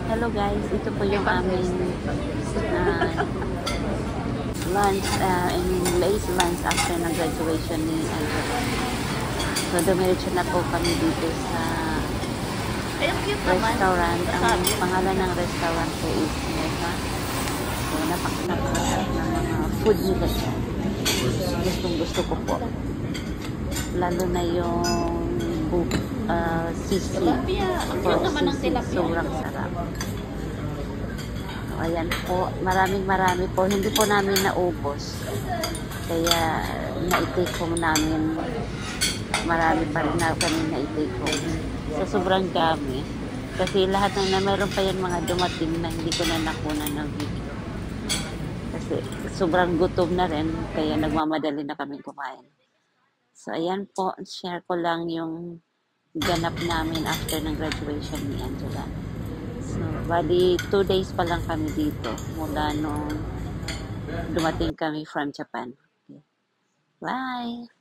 Hello guys, ito po yung aming lunch, late lunch after ng graduation ni Angela. So, dumiretso na po kami dito sa restaurant. Ang pangalan ng restaurant po is Neva. So, napakasarap ng mga food nila dyan. Gustong gusto ko po. Lalo na yung sisi. Sobrang sarap. So, ayan po. Marami po. Hindi po namin naubos. Kaya na-take home namin. Marami pa rin na kami na-take home. So, sobrang dami. Kasi lahat na meron pa yan mga dumating na hindi ko na nakunan ng video. Kasi sobrang gutom na rin. Kaya nagmamadali na kami kumain. So, ayan po. Share ko lang yung ganap namin after ng graduation ni Angela. So, bali 2 days pa lang kami dito mula nung dumating kami from Japan. Okay. Bye!